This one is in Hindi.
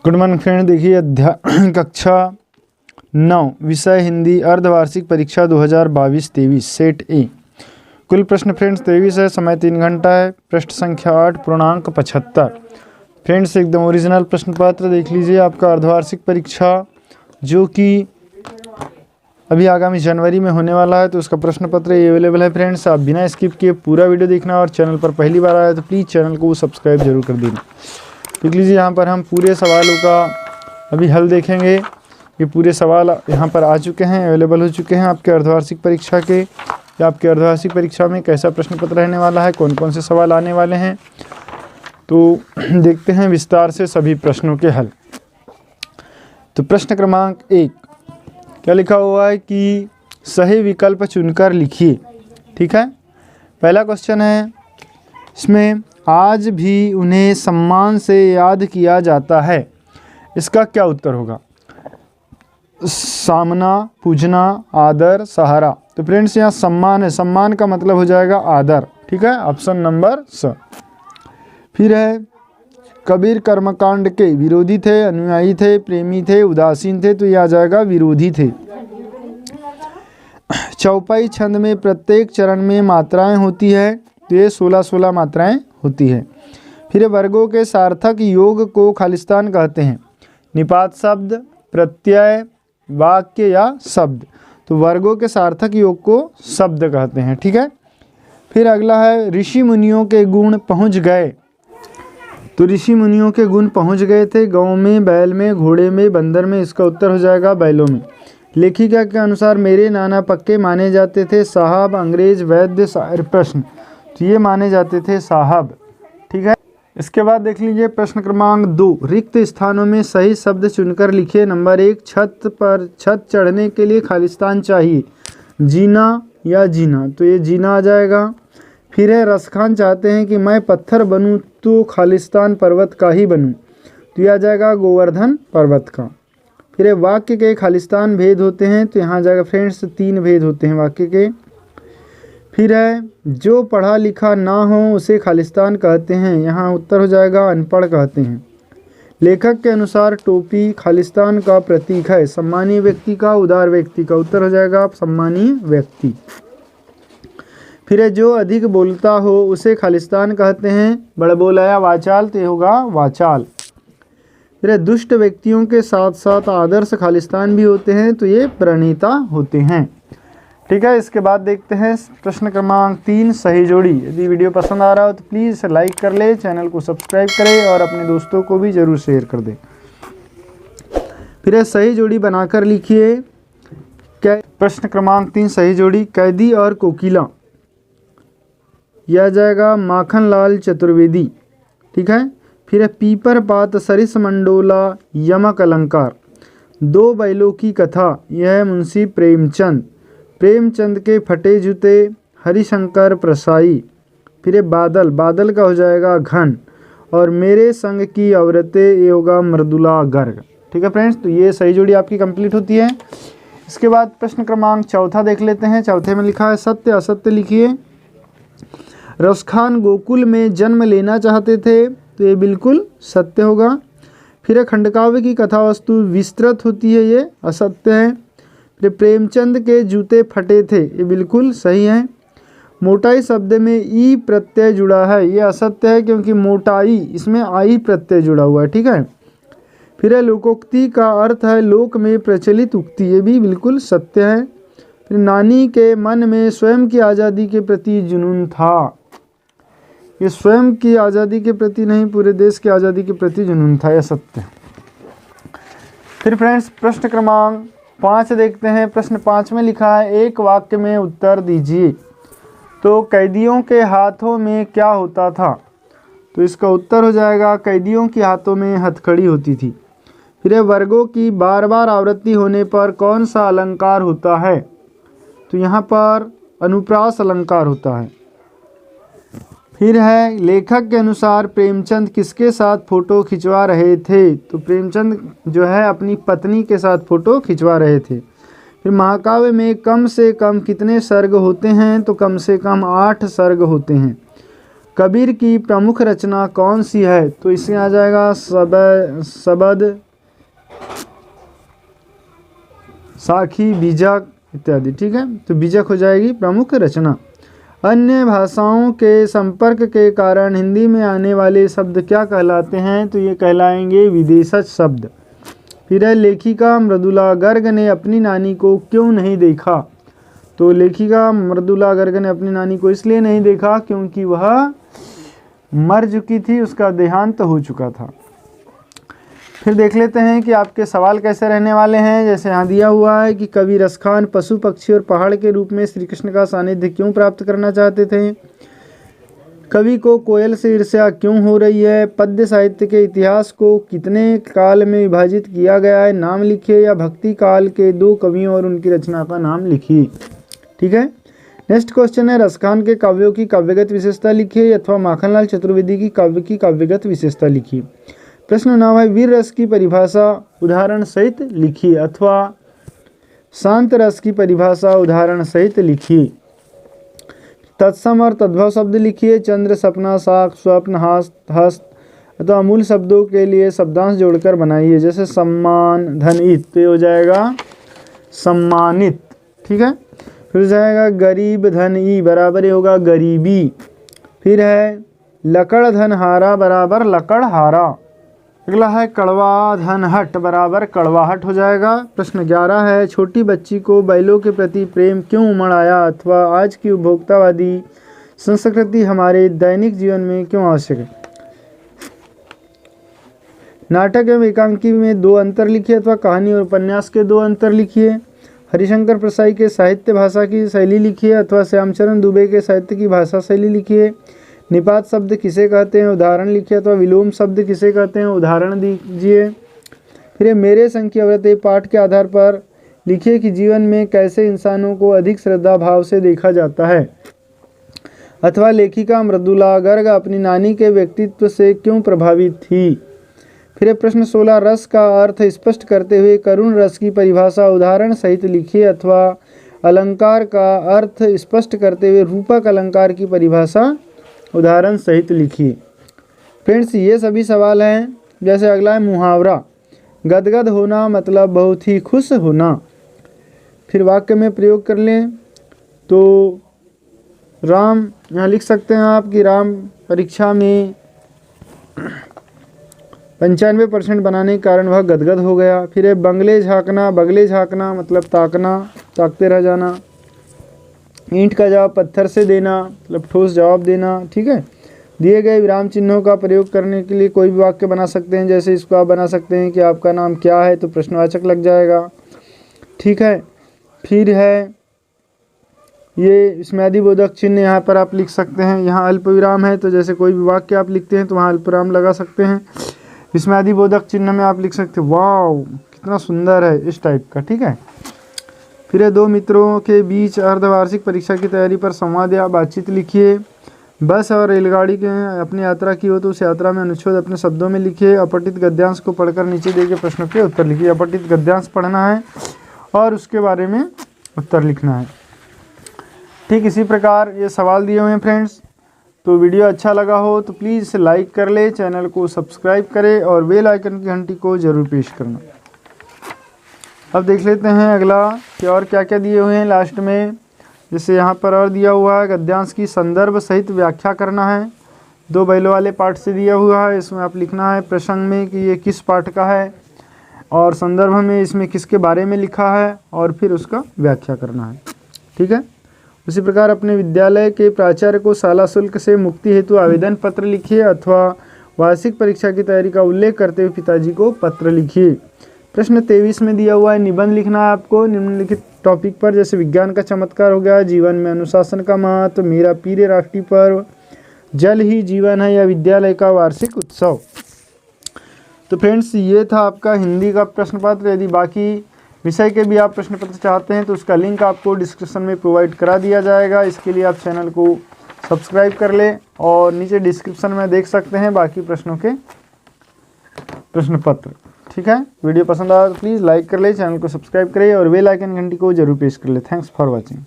Good morning friend. देखिए कक्षा 9 विषय हिंदी अर्धवार्षिक परीक्षा 2022-23 सेट ए। कुल प्रश्न फ्रेंड्स 23 है, समय 3 घंटा है, पृष्ठ संख्या 8 पूर्णांक 75। फ्रेंड्स एकदम ओरिजिनल प्रश्न पत्र देख लीजिए। आपका अर्धवार्षिक परीक्षा जो कि अभी आगामी जनवरी में होने वाला है, तो उसका प्रश्न पत्र ये अवेलेबल है फ्रेंड्स। आप बिना स्किप किए पूरा वीडियो देखना, और चैनल पर पहली बार आया तो प्लीज़ चैनल को सब्सक्राइब जरूर कर देना। देख लीजिए यहाँ पर हम पूरे सवालों का अभी हल देखेंगे। ये पूरे सवाल यहाँ पर आ चुके हैं, अवेलेबल हो चुके हैं आपके अर्धवार्षिक परीक्षा के। या आपके अर्धवार्षिक परीक्षा में कैसा प्रश्न पत्र रहने वाला है, कौन कौन से सवाल आने वाले हैं, तो देखते हैं विस्तार से सभी प्रश्नों के हल। तो प्रश्न क्रमांक 1 क्या लिखा हुआ है कि सही विकल्प चुनकर लिखिए। ठीक है, पहला क्वेश्चन है इसमें, आज भी उन्हें सम्मान से याद किया जाता है। इसका क्या उत्तर होगा? सामना, पूजना, आदर, सहारा। तो फ्रेंड्स यहाँ सम्मान है, सम्मान का मतलब हो जाएगा आदर। ठीक है, ऑप्शन नंबर स। फिर है कबीर कर्मकांड के विरोधी थे, अनुयायी थे, प्रेमी थे, उदासीन थे। तो यह आ जाएगा विरोधी थे। चौपाई छंद में प्रत्येक चरण में मात्राएं होती है, तो ये 16-16 मात्राएं होती है। फिर वर्गों के सार्थक योग को खालिस्तान कहते हैं। निपात शब्द, प्रत्यय, वाक्य या शब्द। तो वर्गों के सार्थक योग को शब्द कहते हैं। ठीक है, फिर अगला है ऋषि मुनियों के गुण पहुँच गए। तो ऋषि मुनियों के गुण पहुँच गए थे। गौ में, बैल में, घोड़े में, बंदर में। इसका उत्तर हो जाएगा बैलों में। लेखिका के अनुसार मेरे नाना पक्के माने जाते थे। साहब, अंग्रेज, वैद्य, शायर। प्रश्न तो ये माने जाते थे साहब। ठीक है, इसके बाद देख लीजिए प्रश्न क्रमांक 2, रिक्त स्थानों में सही शब्द चुनकर लिखिए। नंबर 1, छत चढ़ने के लिए खालिस्तान चाहिए। जीना या जीना, तो ये जीना आ जाएगा। फिर है रसखान चाहते हैं कि मैं पत्थर बनूं तो खालिस्तान पर्वत का ही बनूं। तो ये आ जाएगा गोवर्धन पर्वत का। फिर है वाक्य के खालिस्तान भेद होते हैं। तो यहाँ आ जाएगा फ्रेंड्स 3 भेद होते हैं वाक्य के। फिर है जो पढ़ा लिखा ना हो उसे खालिस्तान कहते हैं। यहाँ उत्तर हो जाएगा अनपढ़ कहते हैं। लेखक के अनुसार टोपी खालिस्तान का प्रतीक है। सम्मानीय व्यक्ति का, उदार व्यक्ति का। उत्तर हो जाएगा सम्मानीय व्यक्ति। फिर है जो अधिक बोलता हो उसे खालिस्तान कहते हैं। बड़बोलाया वाचाल, तो होगा वाचाल। फिर है दुष्ट व्यक्तियों के साथ साथ आदर्श खालिस्तान भी होते हैं। तो ये प्रणेता होते हैं। ठीक है, इसके बाद देखते हैं प्रश्न क्रमांक 3, सही जोड़ी। यदि वीडियो पसंद आ रहा हो तो प्लीज़ इसे लाइक कर ले, चैनल को सब्सक्राइब करें और अपने दोस्तों को भी ज़रूर शेयर कर दें। फिर है सही जोड़ी बनाकर लिखिए। प्रश्न क्रमांक 3, सही जोड़ी। कैदी और कोकिला, यह आ जाएगा माखनलाल चतुर्वेदी। ठीक है, फिर है पीपर पात सरिस मंडोला यमक अलंकार। 2 बैलों की कथा, यह है मुंशी प्रेमचंद। प्रेमचंद के फटे जूते, हरिशंकर प्रसाई। फिर बादल, बादल का हो जाएगा घन। और मेरे संग की औरतें, ये होगा मृदुला गर्ग। ठीक है फ्रेंड्स, तो ये सही जोड़ी आपकी कंप्लीट होती है। इसके बाद प्रश्न क्रमांक 4 देख लेते हैं। चौथे में लिखा है सत्य असत्य लिखिए। रसखान गोकुल में जन्म लेना चाहते थे, तो ये बिल्कुल सत्य होगा। फिर खंडकाव्य की कथा वस्तु विस्तृत होती है, ये असत्य है। फिर प्रेमचंद के जूते फटे थे, ये बिल्कुल सही है। मोटाई शब्द में ई प्रत्यय जुड़ा है, ये असत्य है क्योंकि मोटाई इसमें आई प्रत्यय जुड़ा हुआ है। ठीक है, फिर है लोकोक्ति का अर्थ है लोक में प्रचलित उक्ति, ये भी बिल्कुल सत्य है। फिर नानी के मन में स्वयं की आज़ादी के प्रति जुनून था, ये स्वयं की आज़ादी के प्रति नहीं, पूरे देश की आज़ादी के प्रति जुनून था, यह सत्य। फिर फ्रेंड्स प्रश्न क्रमांक 5 देखते हैं। प्रश्न 5 में लिखा है एक वाक्य में उत्तर दीजिए। तो कैदियों के हाथों में क्या होता था? तो इसका उत्तर हो जाएगा कैदियों के हाथों में हथकड़ी होती थी। फिर वर्गों की बार बार आवृत्ति होने पर कौन सा अलंकार होता है? तो यहाँ पर अनुप्रास अलंकार होता है। फिर है लेखक के अनुसार प्रेमचंद किसके साथ फ़ोटो खिंचवा रहे थे? तो प्रेमचंद जो है अपनी पत्नी के साथ फ़ोटो खिंचवा रहे थे। फिर महाकाव्य में कम से कम कितने सर्ग होते हैं? तो कम से कम 8 सर्ग होते हैं। कबीर की प्रमुख रचना कौन सी है? तो इसमें आ जाएगा सबद, साखी, बीजक इत्यादि। ठीक है, तो बीजक हो जाएगी प्रमुख रचना। अन्य भाषाओं के संपर्क के कारण हिंदी में आने वाले शब्द क्या कहलाते हैं? तो ये कहलाएंगे विदेशज शब्द। फिर है लेखिका मृदुला गर्ग ने अपनी नानी को क्यों नहीं देखा? तो लेखिका मृदुला गर्ग ने अपनी नानी को इसलिए नहीं देखा क्योंकि वह मर चुकी थी, उसका देहांत हो चुका था। फिर देख लेते हैं कि आपके सवाल कैसे रहने वाले हैं। जैसे यहाँ दिया हुआ है कि कवि रसखान पशु, पक्षी और पहाड़ के रूप में श्री कृष्ण का सानिध्य क्यों प्राप्त करना चाहते थे? कवि को कोयल से ईर्ष्या क्यों हो रही है? पद्य साहित्य के इतिहास को कितने काल में विभाजित किया गया है? नाम लिखिए या भक्ति काल के 2 कवियों और उनकी रचना का नाम लिखिए। ठीक है, नेक्स्ट क्वेश्चन है रसखान के काव्यों की काव्यगत विशेषता लिखिए अथवा माखनलाल चतुर्वेदी की काव्य की काव्यगत विशेषता लिखिए। प्रश्न 9 है वीर रस की परिभाषा उदाहरण सहित लिखिए अथवा शांत रस की परिभाषा उदाहरण सहित लिखिए। तत्सम और तद्भव शब्द लिखिए। चंद्र, सपना, साख, स्वप्न, हस्त अथवा मूल शब्दों के लिए शब्दांश जोड़कर बनाइए। जैसे सम्मान, धनित, तो ये हो जाएगा सम्मानित। ठीक है, फिर हो जाएगा गरीब, धन ई बराबर ये होगा गरीबी। फिर है लकड़ धन हारा बराबर लकड़हारा। अगला है कड़वा धन हट बराबर कड़वाहट हो जाएगा। प्रश्न 11 है छोटी बच्ची को बैलों के प्रति प्रेम क्यों उमड़ आया अथवा आज की उपभोक्तावादी संस्कृति हमारे दैनिक जीवन में क्यों आवश्यक है? नाटक एवं एकांकी में 2 अंतर लिखिए अथवा कहानी और उपन्यास के 2 अंतर लिखिए। हरिशंकर प्रसाई के साहित्य भाषा की शैली लिखिए अथवा श्यामचरण दुबे के साहित्य की भाषा शैली लिखिए। निपात शब्द किसे कहते हैं? उदाहरण लिखिए अथवा विलोम शब्द किसे कहते हैं? उदाहरण दीजिए। फिर मेरे संग की आवृत्ति पाठ के आधार पर लिखिए कि जीवन में कैसे इंसानों को अधिक श्रद्धा भाव से देखा जाता है अथवा लेखिका मृदुला गर्ग अपनी नानी के व्यक्तित्व से क्यों प्रभावित थी। फिर प्रश्न 16 रस का अर्थ स्पष्ट करते हुए करुण रस की परिभाषा उदाहरण सहित लिखिए अथवा अलंकार का अर्थ स्पष्ट करते हुए रूपक अलंकार की परिभाषा उदाहरण सहित लिखिए। फ्रेंड्स ये सभी सवाल हैं। जैसे अगला है मुहावरा, गदगद होना मतलब बहुत ही खुश होना। फिर वाक्य में प्रयोग कर लें तो राम, यहाँ लिख सकते हैं आप कि राम परीक्षा में 95% बनाने के कारण वह गदगद हो गया। फिर है बंगले झाँकना, बगले झाँकना मतलब ताकना, ताकते रह जाना। ईंट का जवाब पत्थर से देना मतलब ठोस जवाब देना। ठीक है, दिए गए विराम चिन्हों का प्रयोग करने के लिए कोई भी वाक्य बना सकते हैं। जैसे इसको आप बना सकते हैं कि आपका नाम क्या है, तो प्रश्नवाचक लग जाएगा। ठीक है, फिर है ये स्मृतिबोधक चिन्ह यहाँ पर आप लिख सकते हैं। यहाँ अल्प विराम है तो जैसे कोई भी वाक्य आप लिखते हैं तो वहाँ अल्प विराम लगा सकते हैं। स्मृतिबोधक चिन्ह में आप लिख सकते हैं वाव कितना सुंदर है, इस टाइप का। ठीक है, फिर 2 मित्रों के बीच अर्धवार्षिक परीक्षा की तैयारी पर संवाद या बातचीत लिखिए। बस और रेलगाड़ी के अपनी यात्रा की हो तो उस यात्रा में अनुच्छेद अपने शब्दों में लिखिए। अपठित गद्यांश को पढ़कर नीचे दिए गए प्रश्नों के उत्तर लिखिए। अपठित गद्यांश पढ़ना है और उसके बारे में उत्तर लिखना है। ठीक इसी प्रकार ये सवाल दिए हुए हैं फ्रेंड्स। तो वीडियो अच्छा लगा हो तो प्लीज़ इसे लाइक कर ले, चैनल को सब्सक्राइब करें और बेल आइकन की घंटी को ज़रूर पेश करना। अब देख लेते हैं अगला कि और क्या क्या दिए हुए हैं लास्ट में। जैसे यहाँ पर और दिया हुआ है गद्यांश की संदर्भ सहित व्याख्या करना है। 2 बैलों वाले पाठ से दिया हुआ है, इसमें आप लिखना है प्रसंग में कि ये किस पाठ का है और संदर्भ में इसमें किसके बारे में लिखा है और फिर उसका व्याख्या करना है। ठीक है, उसी प्रकार अपने विद्यालय के प्राचार्य को शाला शुल्क से मुक्ति हेतु आवेदन पत्र लिखिए अथवा वार्षिक परीक्षा की तैयारी का उल्लेख करते हुए पिताजी को पत्र लिखिए। प्रश्न 23 में दिया हुआ है निबंध लिखना है आपको निम्नलिखित टॉपिक पर। जैसे विज्ञान का चमत्कार हो गया, जीवन में अनुशासन का महत्व, मेरा प्रिय राष्ट्रीय पर्व, जल ही जीवन है या विद्यालय का वार्षिक उत्सव। तो फ्रेंड्स ये था आपका हिंदी का प्रश्न पत्र। यदि बाकी विषय के भी आप प्रश्न पत्र चाहते हैं तो उसका लिंक आपको डिस्क्रिप्शन में प्रोवाइड करा दिया जाएगा। इसके लिए आप चैनल को सब्सक्राइब कर लें और नीचे डिस्क्रिप्शन में देख सकते हैं बाकी प्रश्नों के प्रश्न पत्र। ठीक है, वीडियो पसंद आया तो प्लीज़ लाइक कर ले, चैनल को सब्सक्राइब करें और बेल आइकन घंटी को जरूर प्रेस कर ले। Thanks for watching.